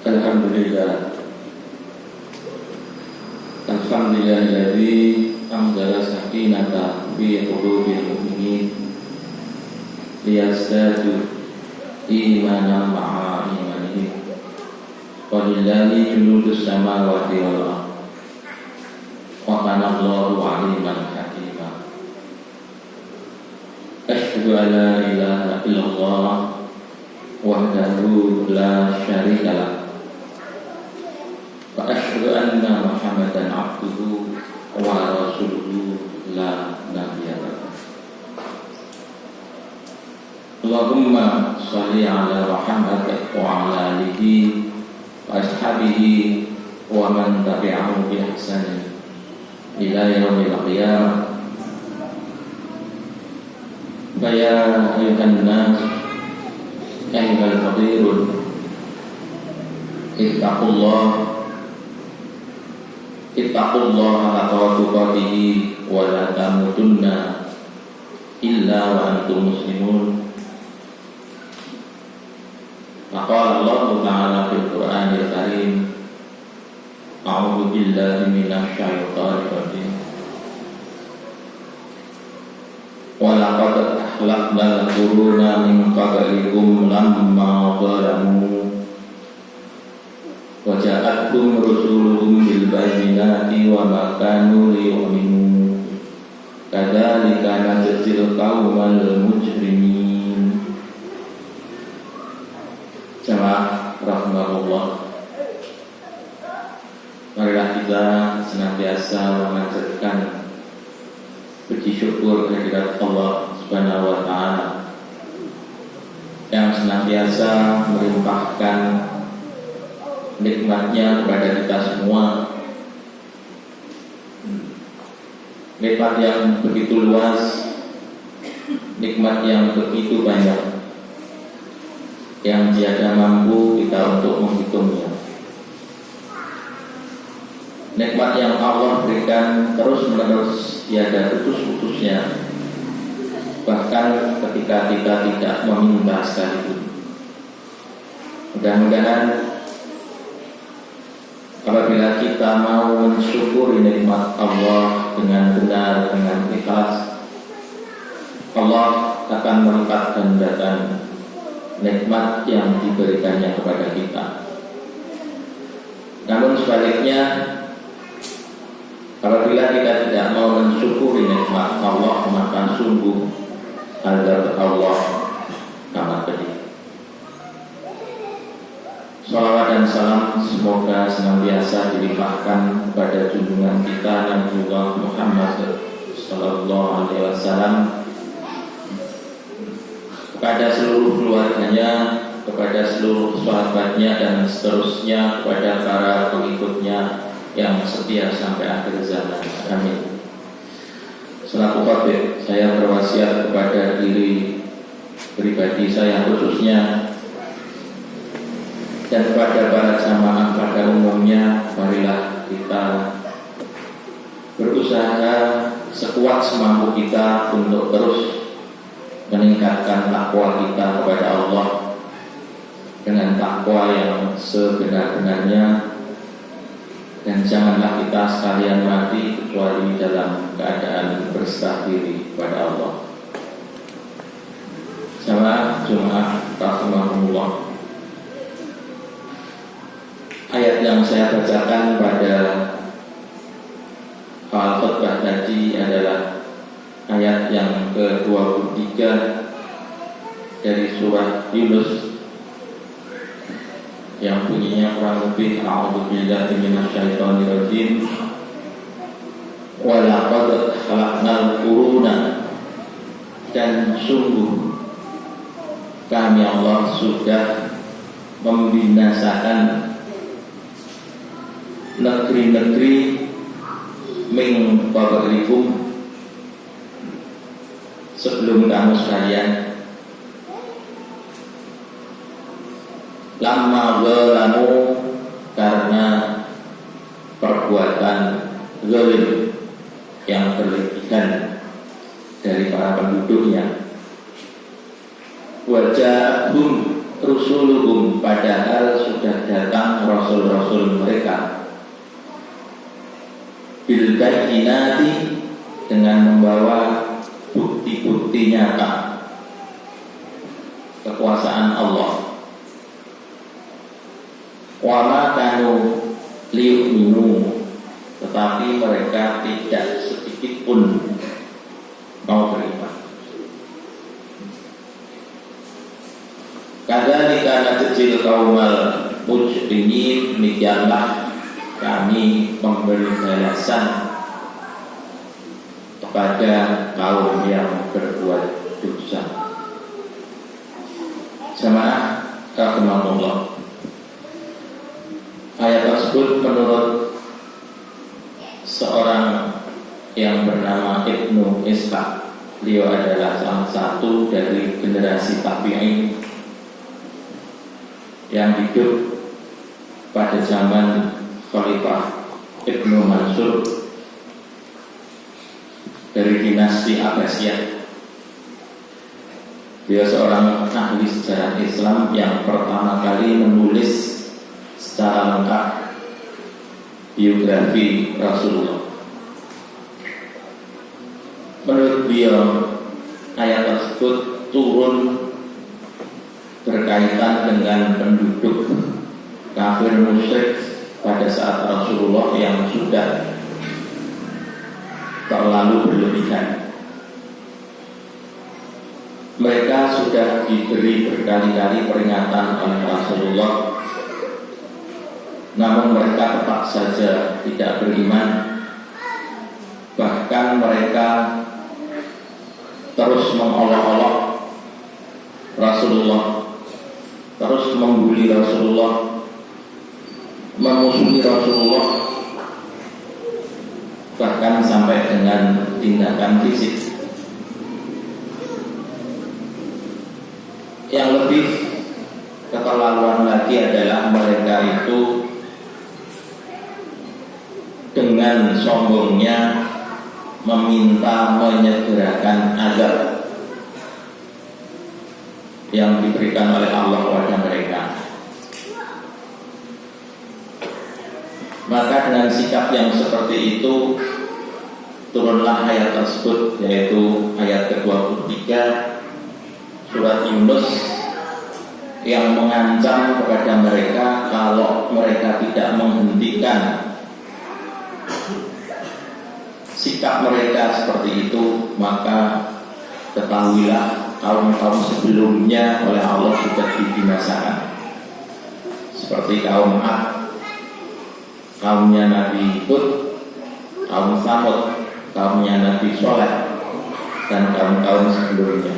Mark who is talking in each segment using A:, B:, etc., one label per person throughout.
A: Alhamdulillah. Alhamdulillahilladzi anzala sakinata fi qulubil mu'minin liyazdadu imanan ma'a imanihim. Walillahi junudus samawati wal ardh. Wa kana Allahu 'aliman hakima. Asyhadu an la ilaha illallah wahdahu la syarika lah. Wa asyhadu anna Muhammadan 'abduhu wa rasuluhu la nabiyya ba'dahu. Allahumma shalli ala Muhammad wa ala alihi wa ashabihi wa man tabi'ahu bi ihsan ila yaumil qiyamah. Ya ayyuhan nas ayyuhal fadilun ittaqullaha haqqa tuqatih wa la tamutunna illa wa antum muslimun. Maka Allah Ta'ala fil Qur'anil Karim, a'udzu billahi minasy syaithanir rajim. Wa laqad ahlaknal quruna min qablikum lamma zalamu wa ja'atkum rusuluhum bil bayyinati wa ma kanu liyu'minu kadzalika najzil qaumal mujrimin. Jamaah rahmatullah, marilah kita senantiasa memanjatkan puji syukur kehadirat Allah Subhanahu wa ta'ala senantiasa melimpahkan nikmatnya kepada kita semua, nikmat yang begitu luas, nikmat yang begitu banyak, yang tiada mampu kita untuk menghitungnya. Nikmat yang Allah berikan terus menerus, tiada putus-putusnya, bahkan ketika kita tidak meminta sekalipun. Mudah-mudahan apabila kita mau mensyukuri nikmat Allah dengan benar, dengan ikhlas, Allah akan melipat gandakan nikmat yang diberikannya kepada kita. Namun sebaliknya, apabila kita tidak mau mensyukuri nikmat Allah, maka sungguh azab Allah amat pedih. Salawat dan salam semoga senantiasa dilimpahkan kepada junjungan kita Nabiullah Muhammad sallallahu alaihi wasallam, kepada seluruh keluarganya, kepada seluruh sahabatnya, dan seterusnya kepada para pengikutnya yang setia sampai akhir zaman. Amin. Selaku khatib, saya berwasiat kepada diri pribadi saya khususnya dan kepada para jamaah pada umumnya, marilah kita berusaha sekuat semampu kita untuk terus meningkatkan takwa kita kepada Allah dengan takwa yang sebenar-benarnya, dan janganlah kita sekalian mati kecuali dalam keadaan berserah diri kepada Allah. Jamaah Jumat rahimahumullah. Ayat yang saya bacakan pada awal khutbah tadi adalah ayat yang ke-23 dari surah Yunus yang bunyinya kurang lebih a'udzubillahi minasyaitonirrajim. Wa laqad khalaqnal quruna, dan sungguh kami Allah sudah membinasakan negeri-negeri min qablikum, sebelum kamu sekalian. Lama zalamu, karena perbuatan zalim yang berlebihan dari para penduduknya. Wajahum rusuluhum, padahal sudah datang rasul-rasul mereka. Bil bayyinati, dengan membawa bukti-bukti nyata kekuasaan Allah. Wa ma kanu liyu'minu, tetapi mereka tidak sedikit pun mau beriman. Kadzalika najzil qaumal mujrimin, demikianlah kami memberi balasan kepada kaum yang berbuat dosa. Jamaah rahimahullah. Ayat tersebut menurut seorang yang bernama Ibnu Ishaq. Beliau adalah salah satu dari generasi tabi'in yang hidup pada zaman Khalifah Ibnu Mansur dari dinasti Abbasiyah. Dia seorang ahli sejarah Islam yang pertama kali menulis secara lengkap biografi Rasulullah. Menurut beliau, ayat tersebut turun berkaitan dengan penduduk kafir musyrik pada saat Rasulullah yang sudah terlalu berlebihan. Mereka sudah diberi berkali-kali peringatan oleh Rasulullah, namun mereka tetap saja tidak beriman. Bahkan mereka terus mengolok-olok Rasulullah terus membuli Rasulullah, memusuhi Rasulullah, bahkan sampai dengan tindakan fisik. Yang lebih keterlaluan lagi adalah mereka itu dengan sombongnya meminta menyegerakan azab yang diberikan oleh Allah kepada mereka. Maka dengan sikap yang seperti itu turunlah ayat tersebut, yaitu ayat ke-23 surat Yunus, yang mengancam kepada mereka kalau mereka tidak menghentikan sikap mereka seperti itu, maka ketahuilah kaum-kaum sebelumnya oleh Allah sudah dibinasakan. Seperti kaum Ad, kaumnya Nabi Hud, kaum Samud, kaumnya Nabi Soleh, dan kaum-kaum sebelumnya.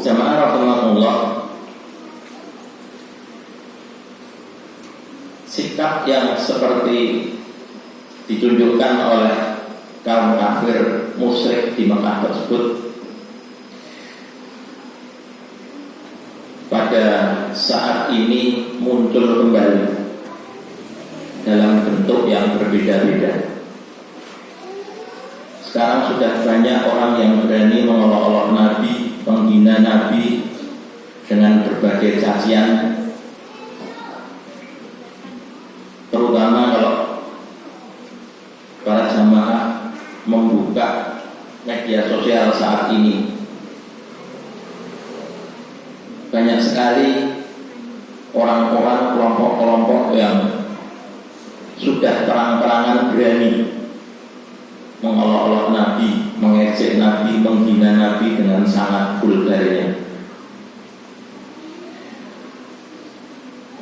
A: Jamaah rahimahullah, sikap yang seperti ditunjukkan oleh kaum kafir musyrik di Mekah tersebut pada saat ini muncul kembali dalam bentuk yang berbeda-beda. Sekarang sudah banyak orang yang berani mengolok-olok Nabi, menghina Nabi dengan berbagai cacian, terutama kalau para jamaah membuka media sosial saat ini. Banyak sekali orang-orang, kelompok-kelompok yang sudah terang-terangan berani mengolok-olok Nabi, mengejek Nabi, menghina Nabi dengan sangat vulgarnya.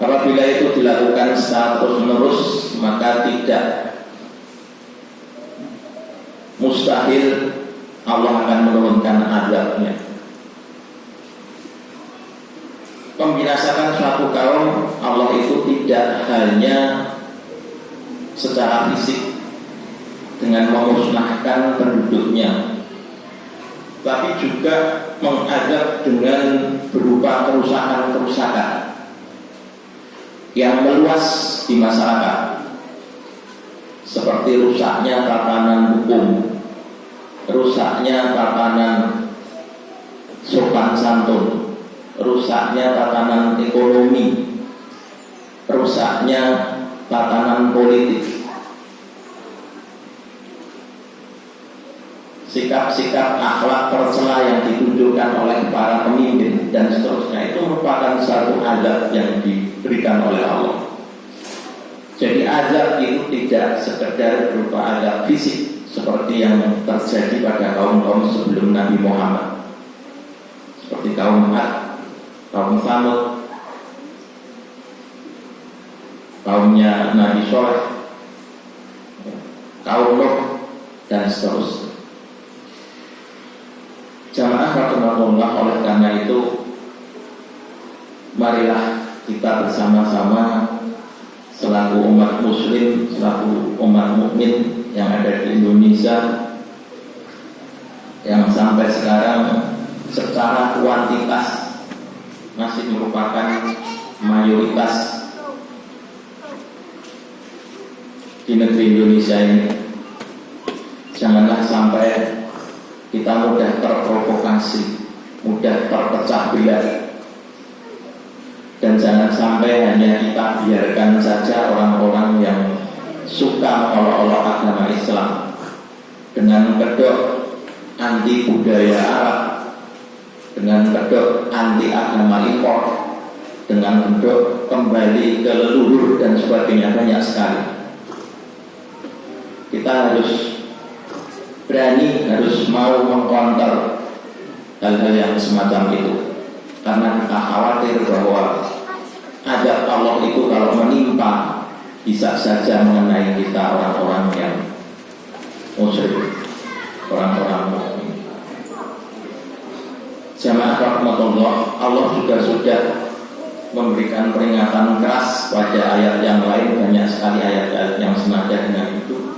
A: Apabila itu dilakukan secara terus-menerus, maka tidak mustahil Allah akan menurunkan azabnya. Membinasakan suatu kaum, Allah itu tidak hanya secara fisik dengan memusnahkan penduduknya, tapi juga mengazab dengan berupa kerusakan-kerusakan yang meluas di masyarakat, seperti rusaknya tatanan hukum, rusaknya tatanan sopan santun, rusaknya tatanan ekonomi, rusaknya tatanan politik. Sikap-sikap akhlak tercela yang ditunjukkan oleh para pemimpin dan seterusnya itu merupakan satu azab yang diberikan oleh Allah. Jadi azab itu tidak sekedar berupa azab fisik seperti yang terjadi pada kaum-kaum sebelum Nabi Muhammad, seperti kaum Ad, kaum Samud, kaumnya Nabi Soleh, kaum Nuh, dan seterusnya. Jamaah rahimahullah, oleh karena itu marilah kita bersama-sama selaku umat muslim, selaku umat mukmin yang ada di Indonesia, yang sampai sekarang secara kuantitas masih merupakan mayoritas di negeri Indonesia ini. Janganlah sampai kita mudah terprovokasi, mudah terpecah belah, dan jangan sampai hanya kita biarkan saja orang-orang yang suka mengolok-olok agama Islam dengan kedok anti budaya Arab, dengan kedok anti agama impor, dengan kedok kembali ke leluhur dan sebagainya. Banyak sekali. Kita harus berani, harus mau mengkonter hal-hal yang semacam itu, karena kita khawatir bahwa azab Allah itu kalau menimpa bisa saja mengenai kita, orang-orang yang musyrik, orang-orang mukmin. Jamaah rahmatullah, Allah juga sudah memberikan peringatan keras pada ayat yang lain, banyak sekali ayat-ayat yang senada dengan itu.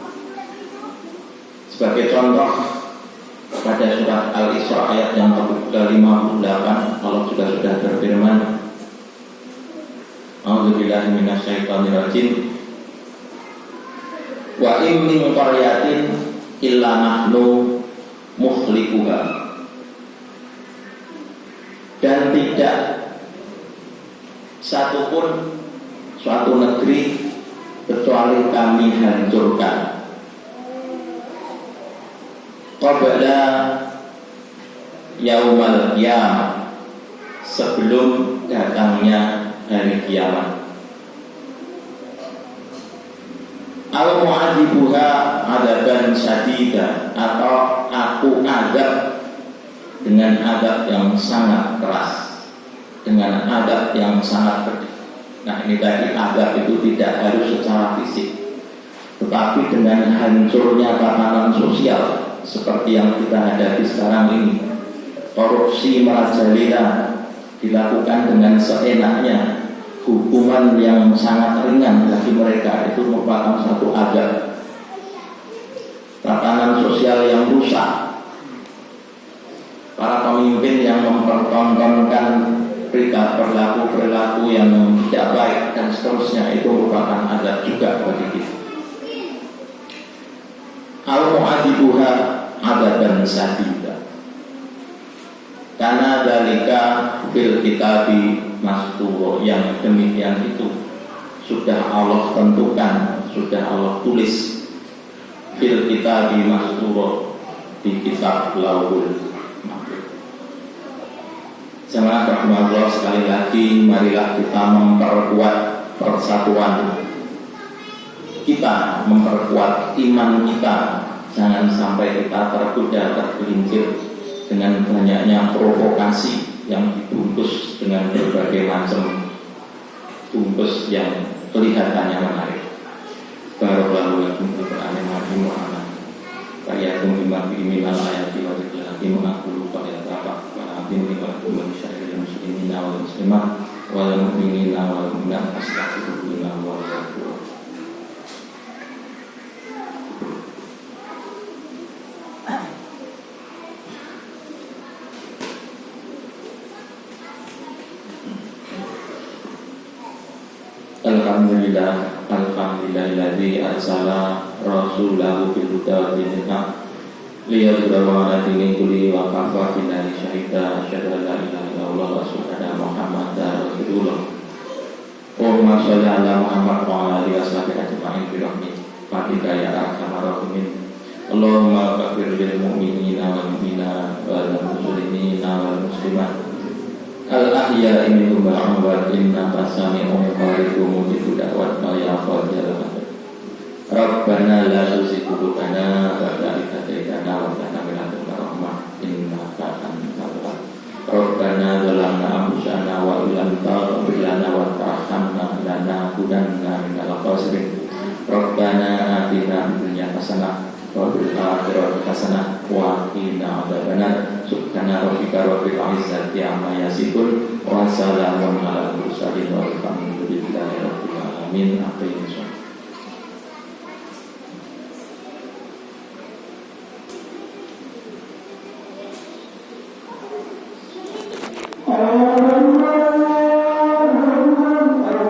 A: Sebagai contoh, pada surat Al-Isra ayat yang ke-58, Allah juga sudah berfirman, A'udzubillahi minasyaitonirrajim. Wa in min qaryatin illa nahnu muhlikuha. Dan tidak satupun suatu negeri kecuali kami hancurkan qabla yaumal qiyamah, sebelum datangnya hari kiamat. Al mu'adzibuha adaban syadida, atau aku adab dengan adab yang sangat keras, dengan adab yang sangat pedih. Nah, ini tadi adab itu tidak harus secara fisik, tetapi dengan hancurnya tatanan sosial seperti yang kita hadapi sekarang ini. Korupsi merajalela, dilakukan dengan seenaknya, hukuman yang sangat ringan bagi mereka, itu merupakan satu adab. Tatanan sosial yang rusak, para pemimpin yang mempertontonkan perilaku-perilaku yang tidak baik dan seterusnya, itu merupakan adab juga bagi kita. Al-mu'adibuha adaban sadida, karena dalika fil kitabi mastur, yang demikian itu sudah Allah tentukan, sudah Allah tulis fil kitabi mastur, di kitab Lauhul Mahfuz. Jemaah rahmatullah, sekali lagi marilah kita memperkuat persatuan kita, memperkuat iman kita. Jangan sampai kita tergoda, tergelincir dengan banyaknya provokasi yang dibungkus dengan berbagai macam bungkus yang kelihatannya menarik. Barakallahu lakum fi Qur'anil Karim wa aman. Kayakum bima fi minal ayati wa dzikril mengaku pada bapak wa abin wa masyarakat muslimin wal muslimat wal mu'minin wal mu'minat astaghfirullah wa atubu. Alhamdulillahilladzi arsala rasulahu bil huda wa dinil haq liyudhhirahu 'ala dini kulli wa kafa billahi syahida asyhadu an la ilaha illallah wa asyhadu anna muhammadar rasulullah. Allahumma shalli 'ala Muhammad wa 'ala alihi washabihi ajma'in bi rahmatika ya arhamar rahimin. Allahumma ighfir lil mu'minina wal mu'minat wal muslimina wal muslimat al-ahya'i minhum wal amwat innaka sami'un qaribun mujibud da'wat ya qadil. Rabbana la tuzigh qulubana ba'da idh hadaytana wa hab lana min ladunka rahmah innaka antal wahhab. Rabbana zalamna anfusana wa illam taghfir lana wa tarhamna lanakunanna minal khasirin. Rabbana atina fid dunya hasanah wa fil akhirati hasanah wa qina adzabannar. Subhana rabbika rabbil izzati amma yasifun wa salamun alal mursalin walhamdulillahi rabbil alamin. Amin.